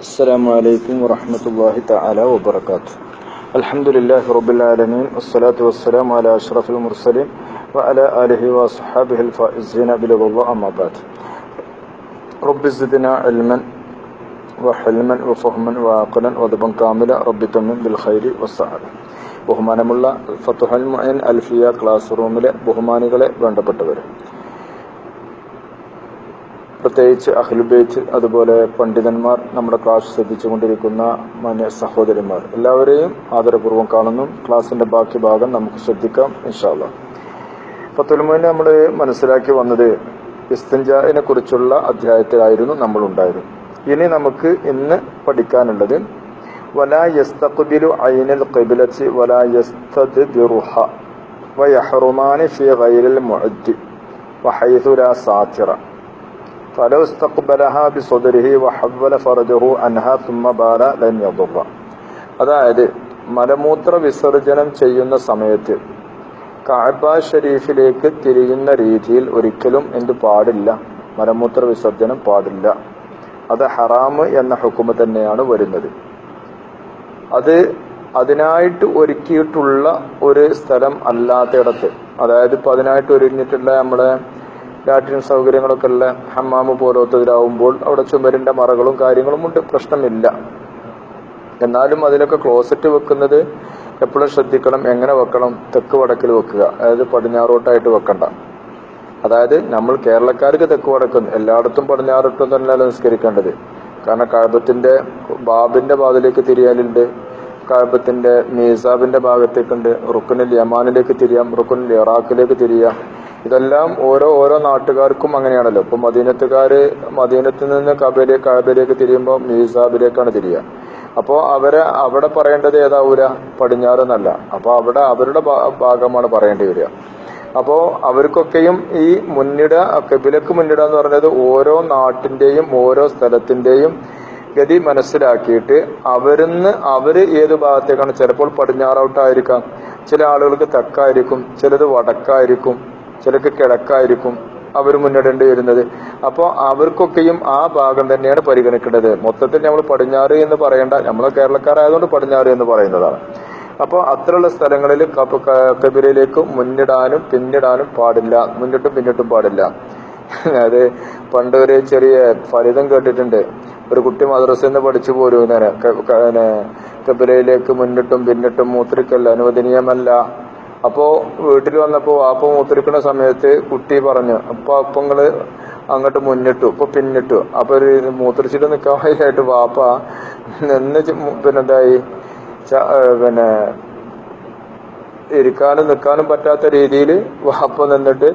السلام عليكم ورحمة الله تعالى وبركاته. الحمد لله رب العالمين والصلاة والسلام على أشرف المرسلين وعلى آله وصحابه الفائزين برضا الله أما بعد. رب زدنا علما وحلما وفهما وعقلا وضبا كاملا رب تمم بالخير والسعادة. ബഹുമാനമുള്ള ഫത്ഹുൽ Moeen Alfiya class റൂമിലെ ബഹുമാനികളെ, വേണ്ടപ്പെട്ടവരെ, പ്രത്യേകിച്ച് അഹ്ലുൽ ബൈത്ത്, അതുപോലെ പണ്ഡിതന്മാർ, നമ്മുടെ ക്ലാസ് ശ്രദ്ധിച്ചുകൊണ്ടിരിക്കുന്ന മാന്യ സഹോദരന്മാർ, എല്ലാവരെയും ആദരപൂർവ്വം കാണുന്നു. ക്ലാസിന്റെ ബാക്കി ഭാഗം നമുക്ക് ശ്രദ്ധിക്കാം ഇൻഷാ അല്ലാഹ്. ഫത്ഹുൽ മുഈൻ നമ്മൾ മനസ്സിലാക്കി വന്നത് ഇസ്തിൻജാഇനെ കുറിച്ചുള്ള അധ്യായത്തിലായിരുന്നു നമ്മൾ ഉണ്ടായത്. ഇനി നമുക്ക് ഇന്ന് പഠിക്കാനുള്ളത് വലാ യസ്തഖ്ബിലു ഐനൽ ഖിബ്ലത്തി വലാ യസ്തദ്ബിറുഹ വയഹ്റുമാനി ഫീ ഗൈരിൽ മുഅദ്ദി വഹൈഥു ലാ സാതിറ ഫലൗ ഇസ്തഖ്ബലഹ ബിസദ്രിഹി വഹവ്വല ഫർജഹു അൻഹാ തുമ്മ ബാല ലൻ യദുറ. അതായത് മലമൂത്ര വിസർജനം ചെയ്യുന്ന സമയത്ത് കഅബ ഷരീഫിലേക്ക് തിരിയുന്ന രീതിയിൽ ഒരിക്കലും എന്ത് പാടില്ല, മലമൂത്ര വിസർജനം പാടില്ല. അത് ഹറാമ് എന്ന ഹുക്മ് തന്നെയാണ് വരുന്നത്. അത് അതിനായിട്ട് ഒരുക്കിയിട്ടുള്ള ഒരു സ്ഥലം അല്ലാത്തയിടത്ത്, അതായത് ഇപ്പൊ അതിനായിട്ട് ഒരുങ്ങിയിട്ടുള്ള നമ്മുടെ ലാട്രിൻ സൗകര്യങ്ങളൊക്കെ ഉള്ള ഹമ്മാമ് പോലത്തതിലാവുമ്പോൾ അവിടെ ചുമരിന്റെ മറകളും കാര്യങ്ങളും ഉണ്ട്, പ്രശ്നമില്ല. എന്നാലും അതിലൊക്കെ ക്ലോസറ്റ് വെക്കുന്നത് എപ്പോഴും ശ്രദ്ധിക്കണം. എങ്ങനെ വെക്കണം? തെക്ക് വടക്കിൽ വെക്കുക, അതായത് പടിഞ്ഞാറോട്ടായിട്ട് വെക്കണ്ട. അതായത് നമ്മൾ കേരളക്കാർക്ക് തെക്ക് വടക്കും, എല്ലായിടത്തും പടിഞ്ഞാറോട്ടും തന്നെയല്ല നിസ്കരിക്കേണ്ടത്. കാരണം കഅബത്തിന്റെ ബാബിന്റെ ഭാഗത്തിലേക്ക് തിരിയാനുണ്ട്, കഅബത്തിന്റെ മീസാബിന്റെ ഭാഗത്തേക്കുണ്ട്, റുക്നുൽ യമാനിലേക്ക് തിരിയാം, റുക്നുൽ ഇറാഖിലേക്ക് തിരിയാം. ഇതെല്ലാം ഓരോ നാട്ടുകാർക്കും അങ്ങനെയാണല്ലോ. ഇപ്പൊ മദീനത്ത് നിന്ന് കഅബയിലേക്ക് തിരിയുമ്പോൾ മീസാബിലേക്കാണ് തിരിയുക. അപ്പോ അവിടെ പറയേണ്ടത് ഏതാവൂല, പടിഞ്ഞാറെന്നല്ല. അപ്പൊ അവരുടെ ഭാഗമാണ് പറയേണ്ടി വരിക. അപ്പോ അവർക്കൊക്കെയും ഈ ഖിബ്ലക്ക് മുന്നിട എന്ന് പറഞ്ഞത് ഓരോ നാട്ടിന്റെയും ഓരോ സ്ഥലത്തിന്റെയും ഗതി മനസ്സിലാക്കിയിട്ട് അവര് ഏത് ഭാഗത്തേക്കാണ്, ചിലപ്പോൾ പടിഞ്ഞാറോട്ടായിരിക്കാം, ചില ആളുകൾക്ക് തെക്കായിരിക്കും, ചിലത് വടക്കായിരിക്കും, ചിലക്ക് കിഴക്കായിരിക്കും അവർ മുന്നിടേണ്ടി വരുന്നത്. അപ്പോൾ അവർക്കൊക്കെയും ആ ഭാഗം തന്നെയാണ് പരിഗണിക്കേണ്ടത്. മൊത്തത്തിൽ നമ്മൾ പടിഞ്ഞാറ് എന്ന് പറയേണ്ട, നമ്മളെ കേരളക്കാരായതുകൊണ്ട് പടിഞ്ഞാറ് എന്ന് പറയുന്നതാണ്. അപ്പോൾ അത്രയുള്ള സ്ഥലങ്ങളിൽ ഖിബ്ലയിലേക്ക് മുന്നിടാനും പിന്നിടാനും പാടില്ല, മുന്നിട്ടും പിന്നിട്ടും പാടില്ല. അത് പണ്ട് ഒരു ചെറിയ ഫലിതം കേട്ടിട്ടുണ്ട്. ഒരു കുട്ടി മദ്രസയിൽ നിന്ന് പഠിച്ചു പോരും, ഇങ്ങനെ ഖിബ്ലയിലേക്ക് മുന്നിട്ടും പിന്നിട്ടും മൂത്രിക്കല്ല, അനുവദനീയമല്ല. അപ്പോ വീട്ടിൽ വന്നപ്പോ വാപ്പ മൂത്രിക്കുന്ന സമയത്ത് കുട്ടി പറഞ്ഞു, അപ്പൊ നിങ്ങള് അങ്ങോട്ട് മുന്നിട്ടു, ഇപ്പൊ പിന്നിട്ടു. അപ്പൊ ഒരു മൂത്രിച്ചിട്ട് നിൽക്കാൻ വയ്യായിട്ട് വാപ്പ പിന്നെന്തായി, ഇരിക്കാനും നിൽക്കാനും പറ്റാത്ത രീതിയിൽ വാപ്പ നിന്നിട്ട്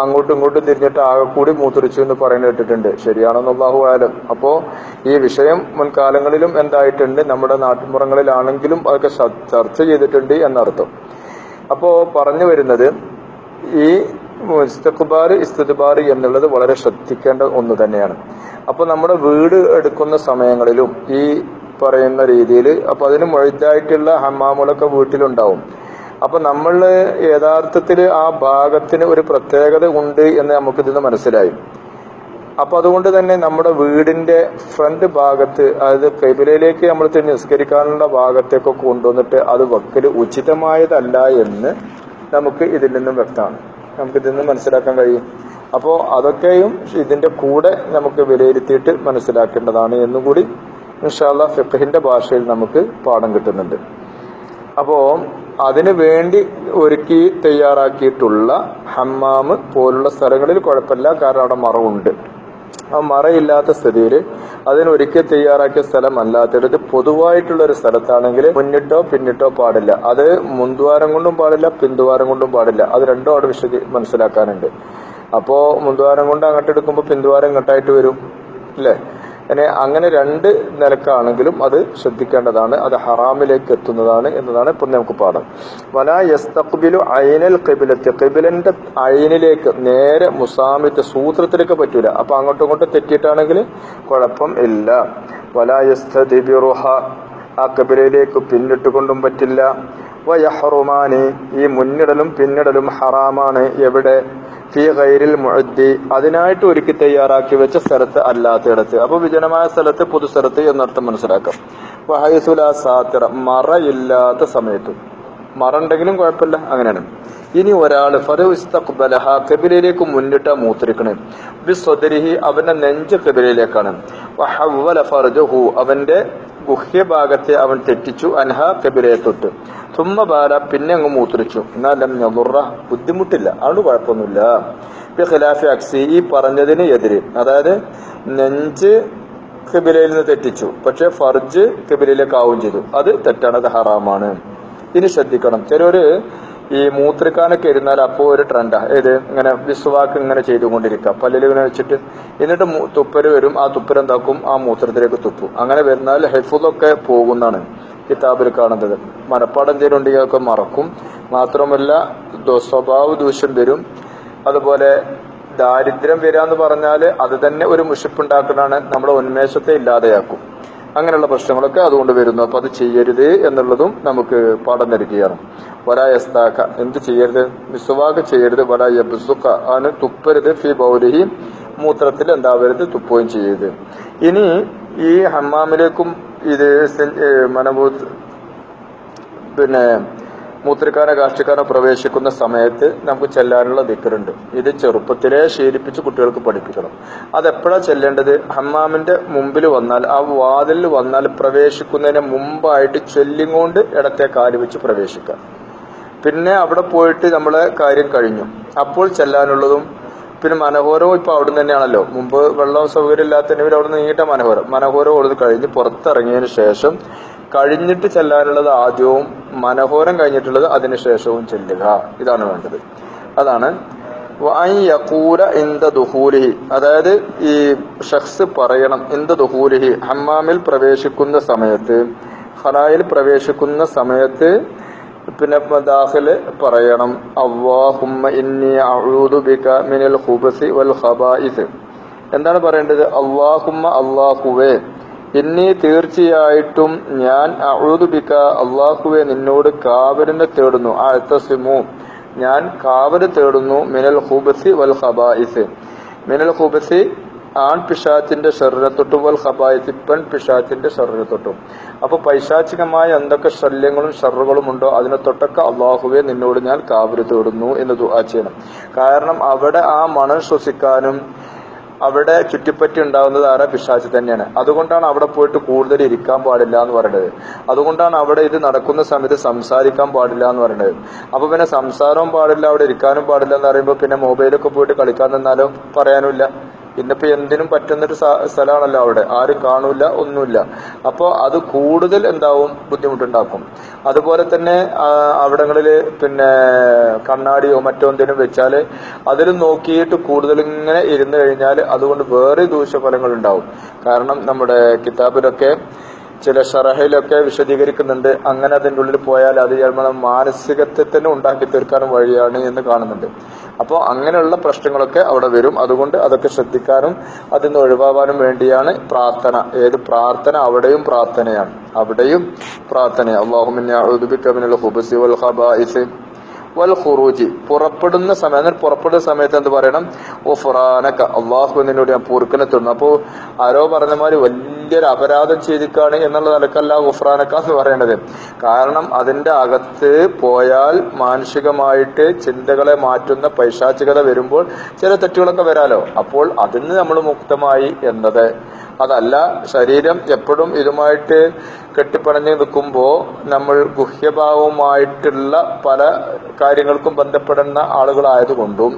അങ്ങോട്ടും ഇങ്ങോട്ടും തിരിഞ്ഞിട്ട് ആകെ കൂടി മൂത്രിച്ചു എന്ന് പറയുന്നത് കേട്ടിട്ടുണ്ട്. ശരിയാണെന്ന് അല്ലാഹു ആലം. അപ്പോ ഈ വിഷയം മുൻകാലങ്ങളിലും എന്തായിട്ടുണ്ട്, നമ്മുടെ നാട്ടുമ്പുറങ്ങളിലാണെങ്കിലും അതൊക്കെ ചർച്ച ചെയ്തിട്ടുണ്ട് എന്നർത്ഥം. അപ്പോ പറഞ്ഞു വരുന്നത് ഈ ഇസ്തിഖ്ബാർ എന്നുള്ളത് വളരെ ശ്രദ്ധിക്കേണ്ട ഒന്ന് തന്നെയാണ്. അപ്പൊ നമ്മുടെ വീട് എടുക്കുന്ന സമയങ്ങളിലും ഈ പറയുന്ന രീതിയിൽ അപ്പൊ അതിന് മുഴുതായിട്ടുള്ള ഹമ്മാമുകളൊക്കെ വീട്ടിലുണ്ടാവും. അപ്പൊ നമ്മൾ യഥാർത്ഥത്തിൽ ആ ഭാഗത്തിന് ഒരു പ്രത്യേകത ഉണ്ട് എന്ന് നമുക്കിതിന്ന് മനസ്സിലായി. അപ്പൊ അതുകൊണ്ട് തന്നെ നമ്മുടെ വീടിന്റെ ഫ്രണ്ട് ഭാഗത്ത്, അതായത് ഖിബ്ലയിലേക്ക് നമ്മൾ നിസ്കരിക്കാനുള്ള ഭാഗത്തേക്കൊക്കെ കൊണ്ടുവന്നിട്ട് അത് വെക്കൽ ഉചിതമായതല്ല എന്ന് നമുക്ക് ഇതിൽ നിന്നും വ്യക്തമാണ്, നമുക്ക് ഇതിൽ നിന്നും മനസ്സിലാക്കാൻ കഴിയും. അപ്പോ അതൊക്കെയും ഇതിന്റെ കൂടെ നമുക്ക് വിലയിരുത്തിയിട്ട് മനസ്സിലാക്കേണ്ടതാണ് എന്നുകൂടി ഇൻഷാ അല്ലാഹ് ഫിഖ്ഹിന്റെ ഭാഷയിൽ നമുക്ക് പാഠം കിട്ടുന്നുണ്ട്. അപ്പോ അതിനു വേണ്ടി ഒരുക്കി തയ്യാറാക്കിയിട്ടുള്ള ഹമ്മാമ് പോലുള്ള സ്ഥലങ്ങളിൽ കുഴപ്പമില്ല, കാരണം അവിടെ മറവുണ്ട്. ആ മറയില്ലാത്ത സ്ഥിതിയിൽ അതിനൊരിക്കൽ തയ്യാറാക്കിയ സ്ഥലം അല്ലാത്തത് പൊതുവായിട്ടുള്ള ഒരു സ്ഥലത്താണെങ്കിൽ മുന്നിട്ടോ പിന്നിട്ടോ പാടില്ല. അത് മുൻദ്വാരം കൊണ്ടും പാടില്ല, പിന്തുവാരം കൊണ്ടും പാടില്ല. അത് രണ്ടും അവിടെ മനസ്സിലാക്കാനുണ്ട്. അപ്പോ മുൻദ്വാരം കൊണ്ട് അങ്ങോട്ട് എടുക്കുമ്പോൾ പിന്തുവാരം ഇങ്ങോട്ടായിട്ട് വരും, അല്ലേ? അങ്ങനെ രണ്ട് നിലക്കാണെങ്കിലും അത് ശ്രദ്ധിക്കേണ്ടതാണ്. അത് ഹറാമിലേക്ക് എത്തുന്നതാണ് എന്നതാണ് ഇപ്പൊ നമുക്ക് പാഠം. വലാ യസ്തഖ്ബിലു ഐനൽ ഖിബ്ലത്തി, ഖിബ്ലന്റെ ഐനിലേക്ക് നേരെ മുസാമിത്ത് സൂത്രത്തിലേക്ക് പറ്റൂല. അപ്പൊ അങ്ങോട്ടും ഇങ്ങോട്ടും തെറ്റിയിട്ടാണെങ്കിൽ കുഴപ്പം ഇല്ല. വലാ യസ്തദ്ബിറുഹ, ആ ഖിബ്ലയിലേക്ക് പിന്നിട്ടുകൊണ്ടും പറ്റില്ല. വയഹ്റുമാനി, ഈ മുന്നിടലും പിന്നിടലും ഹറാമാണ്. എവിടെ? ഫി ഗൈരിൽ മുഅദ്ദി അതിനായിട്ട് ഒരുക്കി തയ്യാറാക്കി വെച്ച സ്ഥലത്ത് അല്ലാത്തയിടത്ത്. അപ്പൊ വിജനമായ സ്ഥലത്ത്, പൊതുസ്ഥലത്ത് എന്നർത്ഥം മനസ്സിലാക്കാം. വഹൈസുലാ സാത്തിറ മറയില്ലാത്ത സമയത്ത്. മറ ഉണ്ടെങ്കിലും കുഴപ്പമില്ല, അങ്ങനെയാണ്. ഇനി ഒരാള് ഫറസ്തഖ്ബലഹ ഖിബ്ലയിലേക്ക് മുന്നിട്ട മൂത്രിക്കണേ ബിസ്വദരിഹി അവന്റെ നെഞ്ച് ഖിബ്ലയിലേക്കാണ്. വഹവല ഫർജഹു അവന്റെ ഗുഹ്യഭാഗത്തെ അവൻ തെറ്റിച്ചു അൻഹ ഖിബ്ലയെ തൊട്ട്. തുമ്മ ബാല പിന്നെ അങ്ങ് മൂത്രിച്ചു. എന്നാലും യദുറ ബുദ്ധിമുട്ടില്ല, അതുകൊണ്ട് കുഴപ്പമൊന്നുമില്ല. ബിഖിലാഫി അക്സി ഈ പറഞ്ഞതിന് എതിര്, അതായത് നെഞ്ച് ഖിബ്ലയിൽ നിന്ന് തെറ്റിച്ചു, പക്ഷെ ഫർജ് ഖിബ്ലയിലേക്ക് ആവുകയും ചെയ്തു, അത് തെറ്റാണ്, അത് ഹറാമാണ്. ഇനി ശ്രദ്ധിക്കണം, ചിലര് ഈ മൂത്രിക്കാനൊക്കെ ഇരുന്നാൽ അപ്പോൾ ഒരു ട്രെൻഡാ ഏത് ഇങ്ങനെ വിസ്വാക്ക് ഇങ്ങനെ ചെയ്തുകൊണ്ടിരിക്കുക, പല്ലിൽ ഇങ്ങനെ വെച്ചിട്ട്, എന്നിട്ട് തുപ്പല് വരും, ആ തുപ്പല് എന്താക്കും ആ മൂത്രത്തിലേക്ക് തുപ്പും. അങ്ങനെ വരുന്നാൽ ഹെഫുദൊക്കെ പോകുന്നതാണ് കിതാബിൽ കാണുന്നത്. മനപ്പാടം എന്തെങ്കിലും ഉണ്ടെങ്കിൽ അതൊക്കെ മറക്കും. മാത്രമല്ല സ്വഭാവ ദൂഷ്യം വരും. അതുപോലെ ദാരിദ്ര്യം വരാന്ന് പറഞ്ഞാൽ അത് തന്നെ ഒരു മുഷിപ്പുണ്ടാക്കുന്നതാണ്, നമ്മുടെ ഉന്മേഷത്തെ ഇല്ലാതെയാക്കും. അങ്ങനെയുള്ള പ്രശ്നങ്ങളൊക്കെ അതുകൊണ്ട് വരുന്നു. അപ്പൊ അത് ചെയ്യരുത് എന്നുള്ളതും നമുക്ക് പാഠം നൽകുകയാണ്. വലായസ്താക്ക എന്ത് ചെയ്യരുത്, മിസ്വാക്ക് ചെയ്യരുത്. വലായബ്സുക്ക അവന് തുപ്പരുത്. ഫി ബൗലിഹി മൂത്രത്തിൽ എന്താവരുത്, തുപ്പുകയും ചെയ്യരുത്. ഇനി ഈ ഹമ്മാമിലേക്കും ഇത് പിന്നെ മൂത്രിക്കാനോ കാഷ്ടിക്കാനോ പ്രവേശിക്കുന്ന സമയത്ത് നമുക്ക് ചെല്ലാനുള്ള ദിക്റുണ്ട്. ഇത് ചെറുപ്പത്തിലേ ശീലിപ്പിച്ച് കുട്ടികൾക്ക് പഠിപ്പിക്കണം. അതെപ്പോഴാ ചെല്ലേണ്ടത്? ഹമ്മാമിന്റെ മുമ്പിൽ വന്നാൽ, ആ വാതിലിൽ വന്നാൽ പ്രവേശിക്കുന്നതിന് മുമ്പായിട്ട് ചൊല്ലിങ്ങോണ്ട് ഇടത്തെ കാല് വെച്ച് പ്രവേശിക്കുക. പിന്നെ അവിടെ പോയിട്ട് നമ്മളെ കാര്യം കഴിഞ്ഞു, അപ്പോൾ ചെല്ലാനുള്ളതും. പിന്നെ മനോഹരവും ഇപ്പൊ അവിടെ തന്നെയാണല്ലോ. മുമ്പ് വെള്ളം സൗകര്യം ഇല്ലാത്തതിന് അവിടെ നീട്ട മനോഹരം കൊടുത്ത് കഴിഞ്ഞ് പുറത്തിറങ്ങിയതിന് ശേഷം കഴിഞ്ഞിട്ട് ചെല്ലാനുള്ളത് ആദ്യവും, മനോഹരം കഴിഞ്ഞിട്ടുള്ളത് അതിനുശേഷവും ചെല്ലുക. ഇതാണ് വേണ്ടത്. അതാണ് യഖൂല ഇന്ദ ദുഖൂലിഹി, അതായത് ഈ ഷഖ്സ് പറയണം ഇന്ദ ദുഖൂലിഹി ഹമ്മാമിൽ പ്രവേശിക്കുന്ന സമയത്ത്, ഖലായിൽ പ്രവേശിക്കുന്ന സമയത്ത് പിന്നെ ദാഖില് പറയണം അല്ലാഹുമ്മ ഇന്നി അഊദു ബിക മിനൽ ഖുബസി വൽ ഖബായിസ്. എന്താണ് പറയേണ്ടത്? അല്ലാഹുമ്മ അല്ലാഹുവേ, ഇന്നി തീർച്ചയായിട്ടും ഞാൻ അഊദു ബിക അല്ലാഹുവേ നിന്നോട് കാവലിനെ തേടുന്നു. അഅ്തസിമു ഞാൻ കാവല് തേടുന്നു. മിനൽ ഖുബസി വൽ ഖബായിസ്, മിനൽ ഖുബസി ആൺ പിശാച്ചിന്റെ ശരീരത്തെ തൊട്ടും വൽ ഖബായിസ് പെൺ പിശാച്ചിന്റെ ശരീരത്തെ തൊട്ടും. അപ്പൊ പൈശാചികമായ എന്തൊക്കെ ശല്യങ്ങളും ഷറുകളും ഉണ്ടോ അതിനെ തൊട്ടൊക്കെ അള്ളാഹുവെ നിന്നോട് ഞാൻ കാവല് തേടുന്നു എന്ന് ദുആ ചെയ്യണം. കാരണം അവിടെ ആ മണം ശ്വസിക്കാനും അവിടെ ചുറ്റിപ്പറ്റി ഉണ്ടാകുന്നത് ആരാ? പിശാച് തന്നെയാണ്. അതുകൊണ്ടാണ് അവിടെ പോയിട്ട് കൂടുതൽ ഇരിക്കാൻ പാടില്ല എന്ന് പറയുന്നത്. അതുകൊണ്ടാണ് അവിടെ ഇത് നടക്കുന്ന സമയത്ത് സംസാരിക്കാൻ പാടില്ല എന്ന് പറയുന്നത്. അപ്പൊ പിന്നെ സംസാരവും പാടില്ല, അവിടെ ഇരിക്കാനും പാടില്ല എന്ന് പറയുമ്പോൾ പിന്നെ മൊബൈലൊക്കെ പോയിട്ട് കളിക്കാൻ നിന്നാലോ പറയാനുമില്ല. ഇന്നിപ്പോ എന്തിനും പറ്റുന്നൊരു സ്ഥലമാണല്ലോ അവിടെ, ആരും കാണൂല, ഒന്നുമില്ല. അപ്പൊ അത് കൂടുതൽ എന്താവും, ബുദ്ധിമുട്ടുണ്ടാക്കും. അതുപോലെ തന്നെ അവിടങ്ങളില് പിന്നെ കണ്ണാടിയോ മറ്റോ എന്തെങ്കിലും വെച്ചാല് അതിൽ നോക്കിയിട്ട് കൂടുതൽ ഇങ്ങനെ ഇരുന്ന് കഴിഞ്ഞാൽ അതുകൊണ്ട് വേറെ ദൂഷ്യഫലങ്ങൾ ഉണ്ടാവും. കാരണം നമ്മുടെ കിതാബിലൊക്കെ ചില ഷറഹിലൊക്കെ വിശദീകരിക്കുന്നുണ്ട്, അങ്ങനെ അതിൻ്റെ ഉള്ളിൽ പോയാൽ അത് ചിലപ്പോൾ മാനസികത്തെ തന്നെ ഉണ്ടാക്കി തീർക്കാനും വഴിയാണ് എന്ന് കാണുന്നുണ്ട്. അപ്പോൾ അങ്ങനെയുള്ള പ്രശ്നങ്ങളൊക്കെ അവിടെ വരും. അതുകൊണ്ട് അതൊക്കെ ശ്രദ്ധിക്കാനും അതിൽ നിന്ന് ഒഴിവാകാനും വേണ്ടിയാണ് പ്രാർത്ഥന. ഏത് പ്രാർത്ഥന? അവിടെയും പ്രാർത്ഥനയാണ്, അവിടെയും പ്രാർത്ഥന. അല്ലാഹുമ്മ ഇന്നി അഊദു ബിക മിനൽ ഖുബസി വൽ ഖബായിസ് വൽ ഖുറൂജി, പുറപ്പെടുന്ന സമയം, പുറപ്പെടുന്ന സമയത്ത് എന്ത് പറയണം? ഗുഫ്റാനക അല്ലാഹു നിന്നോട് ഞാൻ പൊറുക്കനെ തരുന്നു. അപ്പോ ആരോ പറഞ്ഞ മാതിരി വലിയൊരു അപരാധം ചെയ്തിക്കാണ് എന്നുള്ള നിലക്കല്ല ഗുഫ്റാനക എന്ന് പറയേണ്ടത്. കാരണം അതിന്റെ അകത്ത് പോയാൽ മാനസികമായിട്ട് ചിന്തകളെ മാറ്റുന്ന പൈശാചികത വരുമ്പോൾ ചില തെറ്റുകളൊക്കെ വരാലോ. അപ്പോൾ അതിന് നമ്മൾ മുക്തമായി എന്നത്. അതല്ല ശരീരം എപ്പോഴും ഇതുമായിട്ട് കെട്ടിപ്പണഞ്ഞ് നിൽക്കുമ്പോൾ നമ്മൾ ഗുഹ്യഭാവവുമായിട്ടുള്ള പല കാര്യങ്ങൾക്കും ബന്ധപ്പെടുന്ന ആളുകളായതുകൊണ്ടും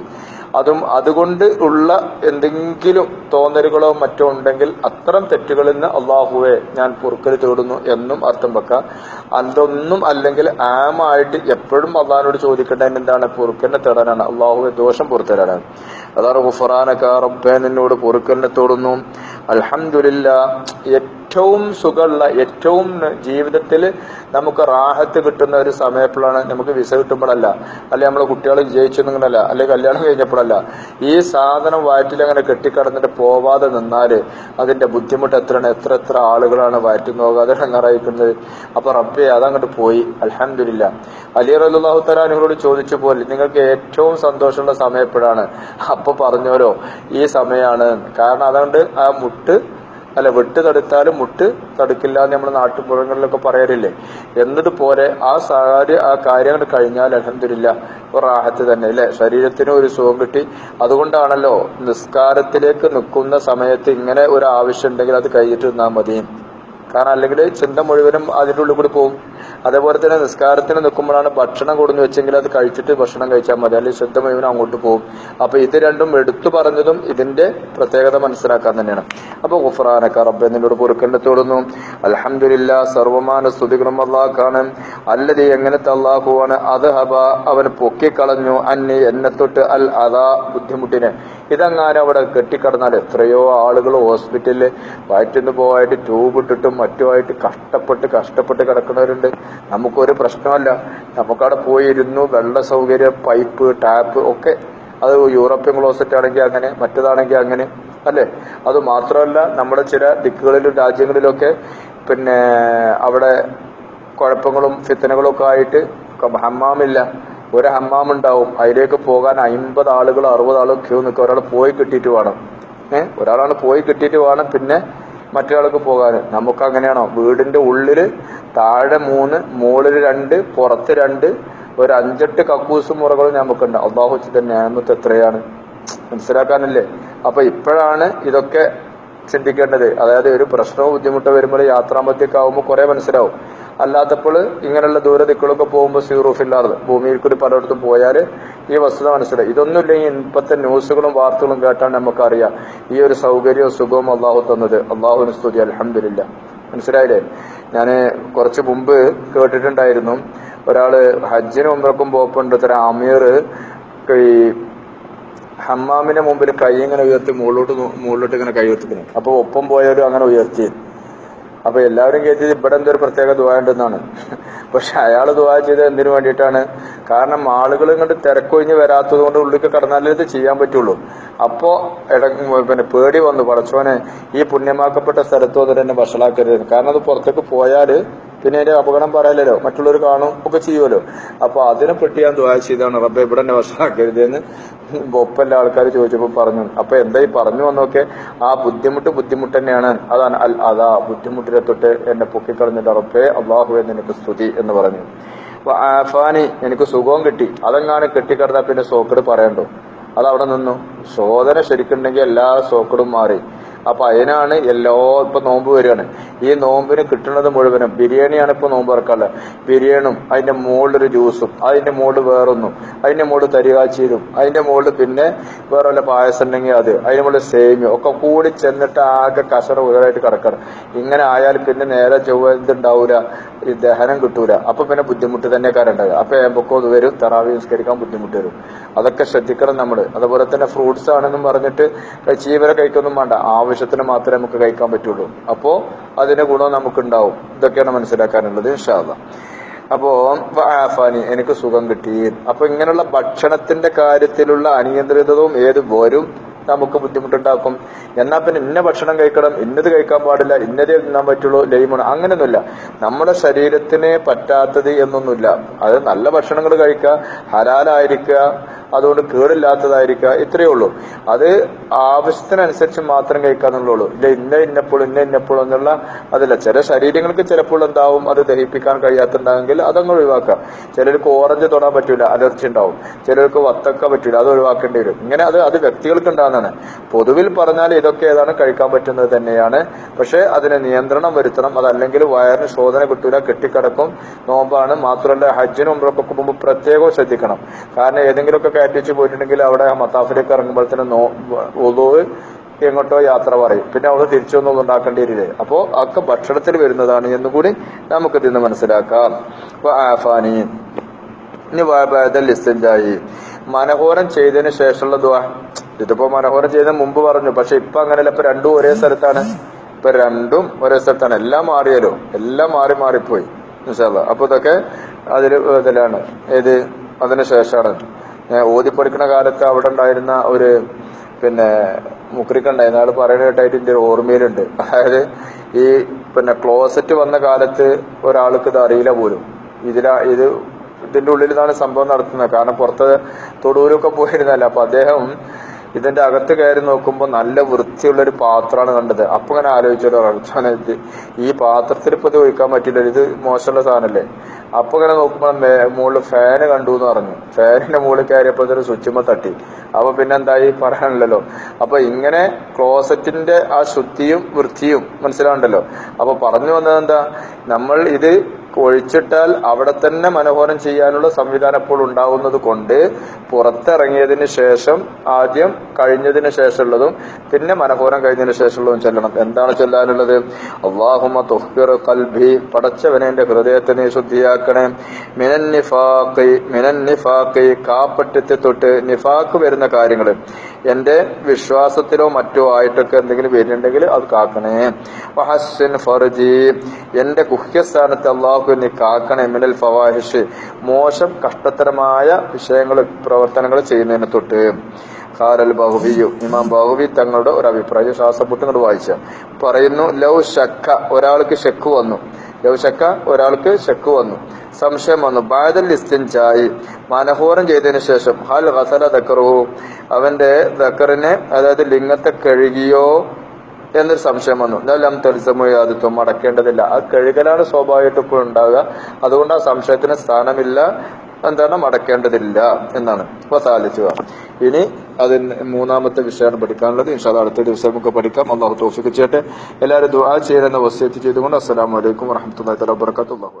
അതുകൊണ്ട് ഉള്ള എന്തെങ്കിലും തോന്നലുകളോ മറ്റോ ഉണ്ടെങ്കിൽ അത്തരം തെറ്റുകളിൽ നിന്ന് അള്ളാഹുവെ ഞാൻ പൊറുക്കൽ തേടുന്നു എന്നും അർത്ഥം വെക്കാം. അതൊന്നും അല്ലെങ്കിൽ ആമായിട്ട് എപ്പോഴും അള്ളാഹിനോട് ചോദിക്കേണ്ടതിന് എന്താണ്? പൊറുക്കലിനെ തേടാനാണ്, അള്ളാഹുവെ ദോഷം പൊറുത്തരാനാണ്. അതാണ് ഗുഫ്റാനക റബ്ബേ നിന്നോട് പൊറുക്കലിനെ തേടുന്നു. അൽഹംദുലില്ലാ, ഏറ്റവും സുഖമുള്ള ഏറ്റവും ജീവിതത്തിൽ നമുക്ക് റാഹത്ത് കിട്ടുന്ന ഒരു സമയം എപ്പോഴാണ്? നമുക്ക് വിസ കിട്ടുമ്പോഴല്ല, അല്ലെ നമ്മളെ കുട്ടികൾ ജയിച്ചെന്നല്ല, അല്ലെ കല്യാണം കഴിഞ്ഞപ്പോഴല്ല. ഈ സാധനം വയറ്റിൽ അങ്ങനെ കെട്ടിക്കടന്നിട്ട് പോവാതെ നിന്നാല് അതിന്റെ ബുദ്ധിമുട്ട് എത്രയാണ്? എത്ര ആളുകളാണ് വയറ്റിൽ നോക്കാതെ ഇറങ്ങാറായിരിക്കുന്നത്. അപ്പൊ റബ്ബേ അതങ്ങോട്ട് പോയി. അൽഹംദുലില്ലാ. അലി റളിയല്ലാഹു തആല അൻഹുവോട് ചോദിച്ചു പോലെ നിങ്ങൾക്ക് ഏറ്റവും സന്തോഷമുള്ള സമയം എപ്പോഴാണ്? അപ്പൊ പറഞ്ഞോരോ ഈ സമയമാണ്. കാരണം അതുകൊണ്ട് ആ മുട്ട് വെട്ട് തടുത്താലും മുട്ട് തടുക്കില്ല എന്ന് നമ്മുടെ നാട്ടുപുറങ്ങളിലൊക്കെ പറയലില്ലേ? എന്നതുപോലെ ആ കാര്യം കഴിഞ്ഞാൽ അൽഹംദുലില്ലാ റാഹത്ത് തന്നെ അല്ലെ, ശരീരത്തിന് ഒരു സുഖം കിട്ടി. അതുകൊണ്ടാണല്ലോ നിസ്കാരത്തിലേക്ക് നിൽക്കുന്ന സമയത്ത് ഇങ്ങനെ ഒരു ആവശ്യം ഉണ്ടെങ്കിൽ അത് കഴിഞ്ഞിട്ട് നിന്നാൽ മതി. കാരണം അല്ലെങ്കിൽ ചിന്ത മുഴുവനും അതിൻ്റെ ഉള്ളിൽ കൂടി പോകും. അതേപോലെ തന്നെ നിസ്കാരത്തിന് നിൽക്കുമ്പോഴാണ് ഭക്ഷണം കൊടുന്ന് വെച്ചെങ്കിൽ അത് കഴിച്ചിട്ട് ഭക്ഷണം കഴിച്ചാൽ മതി, അല്ലെങ്കിൽ ശ്രദ്ധ മുഴുവനും അങ്ങോട്ട് പോകും. അപ്പൊ ഇത് രണ്ടും എടുത്തു പറഞ്ഞതും ഇതിന്റെ പ്രത്യേകത മനസ്സിലാക്കാൻ തന്നെയാണ്. അപ്പൊ ഗുഫ്രാനക റബ്ബേ നിന്നോട് പൊറുക്കലിനെ തോടുന്നു. അൽഹംദുലില്ലാ സർവമാന സ്തുതികളും അല്ലാഹുവാണ്. അല്ലതി എങ്ങനത്തെ അല്ലാഹുവാണ്. അത് ഹബ അവൻ പൊക്കിക്കളഞ്ഞു അന്നി എന്നെ തൊട്ട് അൽ അദാ ബുദ്ധിമുട്ടിനെ. ഇതങ്ങാനും അവിടെ കെട്ടിക്കടന്നാൽ എത്രയോ ആളുകൾ ഹോസ്പിറ്റലിൽ വയറ്റിന്ന് പോവായിട്ട് ട്യൂബ് ഇട്ടിട്ടും മറ്റുമായിട്ട് കഷ്ടപ്പെട്ട് കിടക്കുന്നവരുണ്ട്. നമുക്കൊരു പ്രശ്നമല്ല, നമുക്കവിടെ പോയിരുന്നു. വെള്ള സൗകര്യം, പൈപ്പ്, ടാപ്പ് ഒക്കെ, അത് യൂറോപ്യൻ ക്ലോസറ്റ് ആണെങ്കിൽ അങ്ങനെ, മറ്റേതാണെങ്കിൽ അങ്ങനെ അല്ലേ. അത് മാത്രമല്ല നമ്മുടെ ചില ദിക്കുകളിലും രാജ്യങ്ങളിലൊക്കെ പിന്നെ അവിടെ കുഴപ്പങ്ങളും ഫിത്തനകളും ഒക്കെ ആയിട്ട് ഹമ്മാമില്ല. ഒരു ഹമ്മാം ഉണ്ടാവും, അതിലേക്ക് പോകാൻ 50 ആളുകൾ 60 ആളുകൾ ക്യൂ നിൽക്കുക. ഒരാൾ പോയി കിട്ടിയിട്ട് വേണം, ഒരാളാണ് പോയി കിട്ടിയിട്ട് വേണം പിന്നെ മറ്റൊരാൾക്ക് പോകാൻ. നമുക്ക് അങ്ങനെയാണോ? വീടിന്റെ ഉള്ളില് താഴെ 3, മുകളിൽ 2, പുറത്ത് 2, ഒരു 5-8 കക്കൂസ് മുറകളും നമുക്കുണ്ട്. അല്ലാഹു ചെയ്ത നിഅമത്ത് എത്രയാണ് മനസ്സിലാക്കാനല്ലേ. അപ്പൊ ഇപ്പോഴാണ് ഇതൊക്കെ ചിന്തിക്കേണ്ടത്. അതായത് ഒരു പ്രശ്നമോ ബുദ്ധിമുട്ടോ വരുമ്പോൾ യാത്രാമധ്യൊക്കെ ആവുമ്പോൾ കുറെ മനസ്സിലാവും. അല്ലാത്തപ്പോൾ ഇങ്ങനെയുള്ള ദൂരദിക്കുകളൊക്കെ പോകുമ്പോൾ സീറൂഫില്ലാതെ ഭൂമിയിൽ കൂടി പലയിടത്തും പോയാൽ ഈ വസ്തുത മനസ്സിലായി. ഇതൊന്നുമില്ലെങ്കിൽ ഇപ്പോഴത്തെ ന്യൂസുകളും വാർത്തകളും കേട്ടാണ് നമുക്കറിയാം ഈ ഒരു സൗകര്യവും സുഖവും അള്ളാഹു തന്നത്. അള്ളാഹുവിന് സ്തുതി, അൽഹംദുലില്ലാ. മനസ്സിലായില്ലേ? ഞാൻ കുറച്ച് മുമ്പ് കേട്ടിട്ടുണ്ടായിരുന്നു, ഒരാള് ഹജ്ജിന് ഉംറക്കും പോപ്പുണ്ട് തരം അമീർ ഈ ഹമ്മാമിന്റെ മുമ്പിൽ കൈ ഇങ്ങനെ ഉയർത്തി മുകളിലോട്ട് ഇങ്ങനെ കൈ ഉയർത്തിക്കണം. അപ്പൊ ഒപ്പം പോയവരും അങ്ങനെ ഉയർത്തി. അപ്പൊ എല്ലാവരും കേട്ടത് ഇവിടെ എന്തൊരു പ്രത്യേക ദുആ ഉണ്ടെന്നാണ്. പക്ഷെ അയാൾ ദുആ ചെയ്തത് എന്തിനു വേണ്ടിയിട്ടാണ്? കാരണം ആളുകൾ ഇങ്ങോട്ട് തിരക്കൊഴിഞ്ഞ് വരാത്തത് കൊണ്ട് ഉള്ളിലേക്ക് കടന്നാലേ ഇത് ചെയ്യാൻ പറ്റുള്ളൂ. അപ്പോ പിന്നെ പേടി വന്നു, പടച്ചോനെ ഈ പുണ്യമാക്കപ്പെട്ട സ്ഥലത്ത് വന്നിട്ട് എന്നെ വഷളാക്കരുത്. കാരണം അത് പുറത്തേക്ക് പോയാല് പിന്നെ അതിന്റെ അപകടം പറയലല്ലോ, മറ്റുള്ളവർ കാണും ഒക്കെ ചെയ്യുമല്ലോ. അപ്പൊ അതിനെ പറ്റി ഞാൻ ദുആ ചെയ്താണ്, റബ്ബേ ഇവിടെ എന്നെ വഷളാക്കരുത് എന്ന് ഒപ്പല്ല ആൾക്കാർ ചോദിച്ചപ്പോ പറഞ്ഞു. അപ്പൊ എന്തായി പറഞ്ഞു വന്നൊക്കെ ആ ബുദ്ധിമുട്ട് തന്നെയാണ്. അതാണ് അൽ അതാ, ബുദ്ധിമുട്ടിനെ തൊട്ട് എന്നെ പൊക്കിക്കളഞ്ഞിട്ട് റബ്ബേ അല്ലാഹു എന്ന് എനിക്ക് സ്തുതി എന്ന് പറഞ്ഞു. അപ്പൊ ആഫാനി എനിക്ക് സുഖവും കിട്ടി. അതെങ്ങാനും കെട്ടിക്കിടന്നാൽ പിന്നെ സോക്കട് പറയണ്ടോ? അതവിടെ നിന്നു. ശോധന ശരിക്കുണ്ടെങ്കിൽ എല്ലാ സോക്കടും മാറി. അപ്പൊ അതിനാണ് ഇപ്പൊ നോമ്പ് വരികയാണ്. ഈ നോമ്പിന് കിട്ടുന്നത് മുഴുവനും ബിരിയാണിയാണ് ഇപ്പൊ നോമ്പ് ഇറക്കാനുള്ളത്. ബിരിയാണിയും അതിന്റെ മുകളിലൊരു ജ്യൂസും അതിന്റെ മുകളിൽ വേറൊന്നും, അതിന്റെ മുകളിൽ തരികാച്ചിയിലും അതിന്റെ മുകളിൽ പിന്നെ വേറെ വല്ല പായസം ഉണ്ടെങ്കിൽ അത്, അതിന്റെ മുകളിൽ സേമിയോ ഒക്കെ കൂടി ചെന്നിട്ട് ആകെ കസറ ഉയരായിട്ട് കിടക്കണം. ഇങ്ങനെ ആയാൽ പിന്നെ നേരെ ചൊവ്വ ഇതുണ്ടാവൂല, ഈ ദഹനം കിട്ടൂല. അപ്പൊ പിന്നെ ബുദ്ധിമുട്ട് തന്നെ ഉണ്ടാകുക. അപ്പൊ ഏമ്പൊക്കെ അത് വരും, തറാവി നിസ്കരിക്കാൻ ബുദ്ധിമുട്ട് വരും. അതൊക്കെ ശ്രദ്ധിക്കണം നമ്മള്. അതുപോലെ തന്നെ ഫ്രൂട്ട്സ് ആണെന്നും പറഞ്ഞിട്ട് ചീവര കഴിക്കൊന്നും വേണ്ട, ആവശ്യത്തിന് മാത്രമേ നമുക്ക് കഴിക്കാൻ പറ്റുള്ളൂ. അപ്പോ അതിന്റെ ഗുണം നമുക്കുണ്ടാവും. ഇതൊക്കെയാണ് മനസ്സിലാക്കാനുള്ളത് ഇൻഷാ അല്ലാഹ്. അപ്പോ ആഫാനി എനിക്ക് സുഖം കിട്ടി. അപ്പൊ ഇങ്ങനെയുള്ള ഭക്ഷണത്തിന്റെ കാര്യത്തിലുള്ള അനിയന്ത്രിതവും ഏത് വരും നമുക്ക് ബുദ്ധിമുട്ടുണ്ടാക്കും. എന്നാൽ പിന്നെ ഇന്ന ഭക്ഷണം കഴിക്കണം, ഇന്നത് കഴിക്കാൻ പാടില്ല, ഇന്നതേ തിന്നാൻ പറ്റുള്ളൂ, ലൈമാണ്, അങ്ങനെയൊന്നുമില്ല. നമ്മുടെ ശരീരത്തിന് പറ്റാത്തത് എന്നൊന്നുമില്ല. അത് നല്ല ഭക്ഷണങ്ങൾ കഴിക്കുക, ഹലാലായിരിക്കുക, അതുകൊണ്ട് കേടില്ലാത്തതായിരിക്കുക, ഇത്രയേ ഉള്ളൂ. അത് ആവശ്യത്തിനനുസരിച്ച് മാത്രം കഴിക്കാന്നുള്ളൂ. ഇല്ല ഇന്നപ്പോൾ എന്നുള്ള അതല്ല. ചില ശരീരങ്ങൾക്ക് ചിലപ്പോൾ എന്താവും അത് ദഹിപ്പിക്കാൻ കഴിയാത്തുണ്ടാകുമെങ്കിൽ അതങ്ങ് ഒഴിവാക്കാം. ചിലർക്ക് ഓറഞ്ച് തൊടാൻ പറ്റൂല, അലർജി ഉണ്ടാവും. ചിലർക്ക് വത്തക്ക പറ്റൂല, അത് ഒഴിവാക്കേണ്ടി വരും. ഇങ്ങനെ അത് വ്യക്തികൾക്ക് ഉണ്ടാകുന്നതാണ്. പൊതുവിൽ പറഞ്ഞാൽ ഇതൊക്കെ ഏതാണ് കഴിക്കാൻ പറ്റുന്നത് തന്നെയാണ്. പക്ഷെ അതിന് നിയന്ത്രണം വരുത്തണം. അതല്ലെങ്കിൽ വയറിന് ശോധന കിട്ടൂല, കെട്ടിക്കിടക്കും, നോമ്പാണ്. മാത്രമല്ല ഹജ്ജിനും ഉംറയ്ക്കൊക്കെ മുമ്പ് പ്രത്യേകം ശ്രദ്ധിക്കണം. കാരണം ഏതെങ്കിലുമൊക്കെ കയറ്റിച്ച് പോയിട്ടുണ്ടെങ്കിൽ അവിടെ മത്താഫിലേക്ക് ഇറങ്ങുമ്പോഴത്തേനും ഉളൂഹ് എങ്ങോട്ടോ യാത്ര പറയും, പിന്നെ അവിടെ തിരിച്ചൊന്നും ഉണ്ടാക്കേണ്ടി വരില്ലേ. അപ്പോ ഒക്കെ ഭക്ഷണത്തിൽ വരുന്നതാണ് എന്നുകൂടി നമുക്ക് ഇതിന്ന് മനസ്സിലാക്കാം. അപ്പൊ ആഫാനി ഇനി ഇസ്തിൻജായി മനഹോരം ചെയ്തതിന് ശേഷമുള്ള ദുആ. ഇതിപ്പോ മനഹോരം ചെയ്തതിന് മുമ്പ് പറഞ്ഞു, പക്ഷെ ഇപ്പൊ അങ്ങനെയല്ല. ഇപ്പൊ രണ്ടും ഒരേ സ്ഥലത്താണ്. ഇപ്പൊ രണ്ടും ഒരേ സ്ഥലത്താണ്. എല്ലാം മാറിയല്ലോ, എല്ലാം മാറിപ്പോയി ഇൻഷാ അല്ലാഹ്. അപ്പൊ ഇതൊക്കെ ഇതിലാണ് ഏത് അതിന് ശേഷമാണ്. ഓതിപ്പടിക്കുന്ന കാലത്ത് അവിടെ ഉണ്ടായിരുന്ന ഒരു മുക്രിക്കുണ്ടായിരുന്നു. അയാൾ പറയുന്ന കേട്ടായിട്ട് എന്റെ ഓർമ്മയിലുണ്ട്. അതായത് ഈ ക്ലോസറ്റ് വന്ന കാലത്ത് ഒരാൾക്ക് ഇത് അറിയില്ല പോലും. ഇതിന്റെ ഉള്ളിൽ നിന്നാണ് സംഭവം നടത്തുന്നത്. കാരണം പുറത്ത് തൊടൂരൊക്കെ പോയിരുന്നല്ല. അപ്പൊ അദ്ദേഹം ഇതിന്റെ അകത്ത് കയറി നോക്കുമ്പോൾ നല്ല വൃത്തിയുള്ളൊരു പാത്രമാണ് കണ്ടത്. അപ്പൊ ഇങ്ങനെ ആലോചിച്ചത്, ഈ പാത്രത്തിൽ ഇപ്പൊ ഇത് ഒഴിക്കാൻ പറ്റില്ല, ഇത് മോശമുള്ള സാധനല്ലേ. അപ്പൊ ഇങ്ങനെ നോക്കുമ്പോൾ മുകളിൽ ഫാന് കണ്ടു എന്ന് പറഞ്ഞു. ഫാനിന്റെ മുകളിൽ കയറിയപ്പോ ഇതൊരു സ്വിച്ചുമ്മ തട്ടി. അപ്പൊ പിന്നെന്തായി പറയാനില്ലല്ലോ. അപ്പൊ ഇങ്ങനെ ക്ലോസറ്റിന്റെ ആ ശുദ്ധിയും വൃത്തിയും മനസ്സിലാവുണ്ടല്ലോ. അപ്പൊ പറഞ്ഞു വന്നത് എന്താ, നമ്മൾ ഇത് ഒഴിച്ചിട്ടാൽ അവിടെ തന്നെ മനോഹരം ചെയ്യാനുള്ള സംവിധാനം ഇപ്പോൾ ഉണ്ടാവുന്നത് കൊണ്ട് പുറത്തിറങ്ങിയതിന് ശേഷം ആദ്യം കഴിഞ്ഞതിന് ശേഷമുള്ളതും പിന്നെ മനോഹരം കഴിഞ്ഞതിന് ശേഷമുള്ളതും ചെല്ലണം. എന്താണ് ചെല്ലാനുള്ളത്? അല്ലാഹുമ്മ തുഹ്ഹിർ ഖൽബി, പടച്ചവനെ എന്റെ ഹൃദയത്തെ നീ ശുദ്ധിയാക്കണേ. മിനൻ നിഫാഖി, കാപ്പറ്റത്തെ തൊട്ട് നിഫാഖ് വരുന്ന കാര്യങ്ങൾ എന്റെ വിശ്വാസത്തിലോ മറ്റോ ആയിട്ടൊക്കെ എന്തെങ്കിലും വരുന്നുണ്ടെങ്കിൽ അത് കാക്കണേ. വഹസ്സിൻ ഫർജി, എന്റെ ഗുഹ്യസ്ഥാനത്ത് അല്ലാഹു നീ കാക്കണേ. മിനൽ ഫവാഹിഷ്, മോശം കഷ്ടത്തരമായ വിഷയങ്ങൾ പ്രവർത്തനങ്ങൾ ചെയ്യുന്നതിനെ തൊട്ട്. ഖാലൽ ബഹുവിയു, ഇമാം ബഹുവി തങ്ങളുടെ ഒരു അഭിപ്രായം ശ്വാസമുട്ട് വായിച്ച പറയുന്നു, ലൗ ശക്ക, ഒരാൾക്ക് ശക്ക് വന്നു. ലൗ ശക്ക, ഒരാൾക്ക് ശക്ക് വന്നു, സംശയം വന്നു. ബഅദൽ ഇസ്തിൻജായി, മനഹോരം ചെയ്തതിനു ശേഷം, ഹൽ ഗസല ദക്കറുഹു, അവന്റെ ദക്കറിനെ അതായത് ലിംഗത്തെ കഴുകിയോ എന്നൊരു സംശയം വന്നു. ലം തൽസമു യാദിത്വം, അടക്കേണ്ടതില്ല. ആ കഴുകലാണ് സ്വാഭാവികമായിട്ട് ഇപ്പോൾ ഉണ്ടാവുക. അതുകൊണ്ട് ആ സംശയത്തിന് സ്ഥാനമില്ല, എന്താണ് മടക്കേണ്ടതില്ല എന്നാണ്. അപ്പൊ സാലിച്ചുക. ഇനി അതിന് മൂന്നാമത്തെ വിഷയമാണ് പഠിക്കാനുള്ളത്. ഇൻഷാ അല്ലാഹ് അടുത്ത ദിവസം നമുക്ക് പഠിക്കാം. അല്ലാഹു തൗഫീഖ് ചെയ്യട്ടെ. എല്ലാവരും ദുആ ചെയ്യണമെന്ന് വസിയത്ത് ചെയ്തുകൊണ്ട് അസ്സലാമു അലൈക്കും വറഹ്മത്തുള്ളാഹി വബറകാതുഹു.